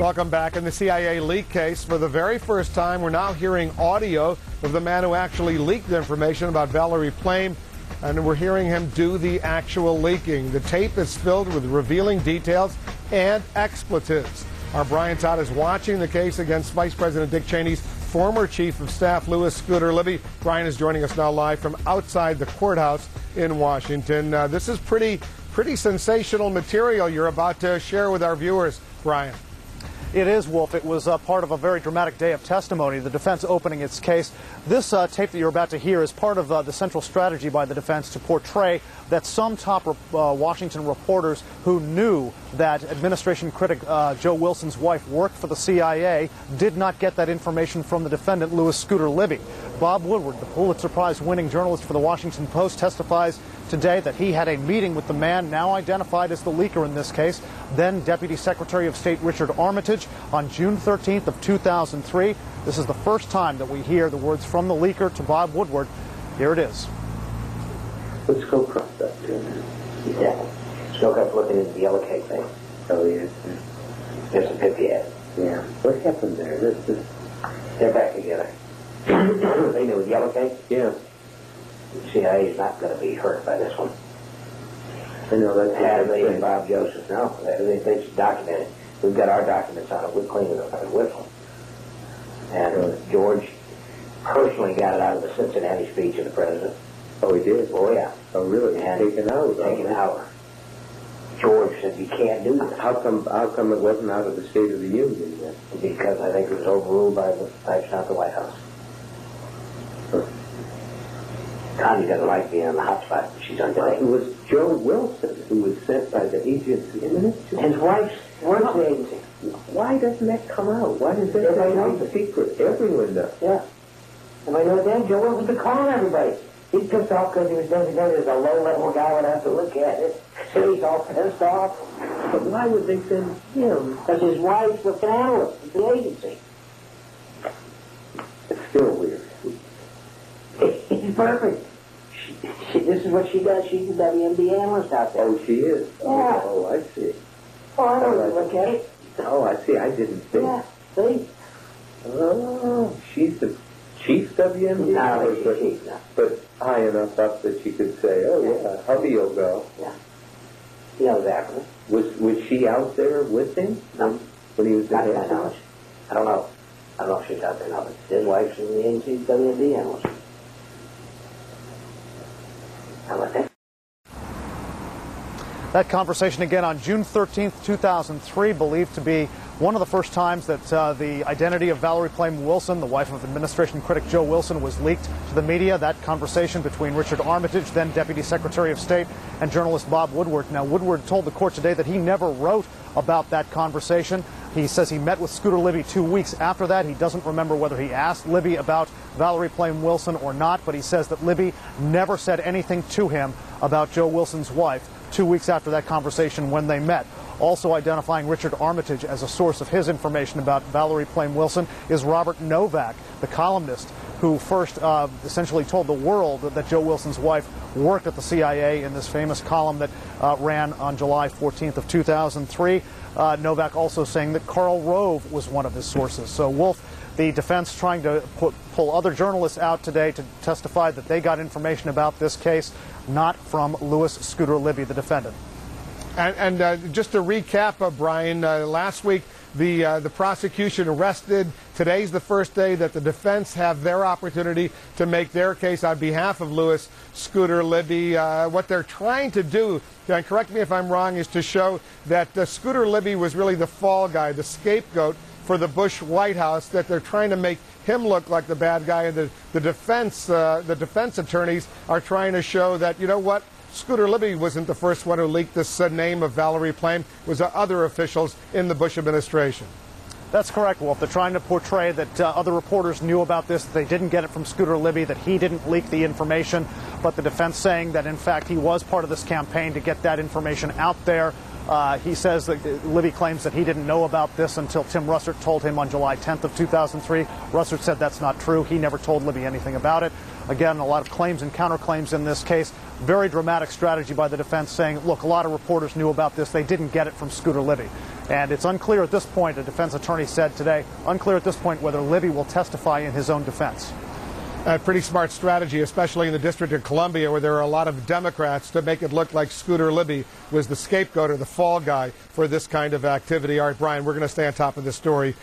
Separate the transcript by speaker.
Speaker 1: Welcome back. In the CIA leak case, for the very first time, we're now hearing audio of the man who actually leaked information about Valerie Plame, and we're hearing him do the actual leaking. The tape is filled with revealing details and expletives. Our Brian Todd is watching the case against Vice President Dick Cheney's former Chief of Staff, Louis Scooter Libby. Brian is joining us now live from outside the courthouse in Washington. This is pretty sensational material you're about to share with our viewers, Brian.
Speaker 2: It is, Wolf. It was part of a very dramatic day of testimony, the defense opening its case. This tape that you're about to hear is part of the central strategy by the defense to portray that some top Washington reporters who knew that administration critic Joe Wilson's wife worked for the CIA did not get that information from the defendant, Louis Scooter Libby. Bob Woodward, the Pulitzer Prize-winning journalist for the Washington Post, testifies today that he had a meeting with the man now identified as the leaker in this case, then Deputy Secretary of State Richard Armitage, on June 13th of 2003. This is the first time that we hear the words from the leaker to Bob Woodward. Here it is.
Speaker 3: Let's go across that too.
Speaker 4: Yeah. Let's go up looking into the yellow cake thing.
Speaker 3: Oh, yeah.
Speaker 4: There's a pip yet.
Speaker 3: Yeah. What happened there?
Speaker 4: They're back together. They knew the yellow cake?
Speaker 3: Yeah.
Speaker 4: The CIA is not going to be hurt by this one.
Speaker 3: I know that's
Speaker 4: Hadley and Bob Joseph. No, they documented. We've got our documents on it. We're cleaning it up with them. And George personally got it out of the Cincinnati speech of the president.
Speaker 3: Oh, he did?
Speaker 4: Oh, yeah.
Speaker 3: Oh, really?
Speaker 4: And
Speaker 3: taken out?
Speaker 4: Taken out. George said, you can't do this.
Speaker 3: How come it wasn't out of the State of the Union then?
Speaker 4: Because I think it was overruled by the White House. Connie doesn't like being on the hot spot. She's undone.
Speaker 3: It was Joe Wilson who was sent by the agency.
Speaker 4: His wife's works for the agency.
Speaker 3: Why doesn't that come out? Why does that
Speaker 4: Everybody
Speaker 3: stay secret? Everyone does.
Speaker 4: Yeah. Everybody knows that. Joe Wilson's been calling everybody. He's pissed off because he was designated as a low-level guy would have to look at it. So he's all pissed off.
Speaker 3: But why would they send him?
Speaker 4: Because his wife's the analyst at the agency.
Speaker 3: It's still weird.
Speaker 4: He's perfect. This is what she does. She's the WMD analyst out there.
Speaker 3: Oh, she is?
Speaker 4: Yeah.
Speaker 3: Oh, I see.
Speaker 4: Oh, I don't look at it.
Speaker 3: Oh, I see. I didn't think.
Speaker 4: Yeah, see?
Speaker 3: Oh, she's the chief WMD?
Speaker 4: No, she's chief now.
Speaker 3: But high enough up that she could say, oh, yeah, hubby will go.
Speaker 4: Yeah. He knows after.
Speaker 3: Was she out there with him?
Speaker 4: No.
Speaker 3: When he was
Speaker 4: Not to
Speaker 3: in
Speaker 4: my knowledge. I don't know. I don't know if she's out there now, but his wife's in the agency's WMD analyst. How about that?
Speaker 2: That conversation again on June 13th, 2003, believed to be one of the first times that the identity of Valerie Plame Wilson, the wife of administration critic Joe Wilson, was leaked to the media. That conversation between Richard Armitage, then Deputy Secretary of State, and journalist Bob Woodward. Now, Woodward told the court today that he never wrote about that conversation. He says he met with Scooter Libby 2 weeks after that. He doesn't remember whether he asked Libby about Valerie Plame Wilson or not, but he says that Libby never said anything to him about Joe Wilson's wife 2 weeks after that conversation when they met. Also identifying Richard Armitage as a source of his information about Valerie Plame Wilson is Robert Novak, the columnist who first essentially told the world that Joe Wilson's wife worked at the CIA in this famous column that ran on July 14th of 2003. Novak also saying that Karl Rove was one of his sources. So, Wolf, the defense trying to pull other journalists out today to testify that they got information about this case, not from Louis Scooter Libby, the defendant.
Speaker 1: And just to recap, Brian, last week the prosecution rested. Today's the first day that the defense have their opportunity to make their case on behalf of Louis Scooter Libby. What they're trying to do, and correct me if I'm wrong, is to show that Scooter Libby was really the fall guy, the scapegoat for the Bush White House, that they're trying to make him look like the bad guy. And the defense attorneys are trying to show that, you know what, Scooter Libby wasn't the first one who leaked this name of Valerie Plame. It was other officials in the Bush administration.
Speaker 2: That's correct, Wolf. They're trying to portray that other reporters knew about this, that they didn't get it from Scooter Libby, that he didn't leak the information, but the defense saying that, in fact, he was part of this campaign to get that information out there. He says that Libby claims that he didn't know about this until Tim Russert told him on July 10th of 2003. Russert said that's not true. He never told Libby anything about it. Again, a lot of claims and counterclaims in this case. Very dramatic strategy by the defense saying, look, a lot of reporters knew about this. They didn't get it from Scooter Libby. And it's unclear at this point, a defense attorney said today, unclear at this point whether Libby will testify in his own defense.
Speaker 1: A pretty smart strategy, especially in the District of Columbia, where there are a lot of Democrats, to make it look like Scooter Libby was the scapegoat or the fall guy for this kind of activity. All right, Brian, we're going to stay on top of this story.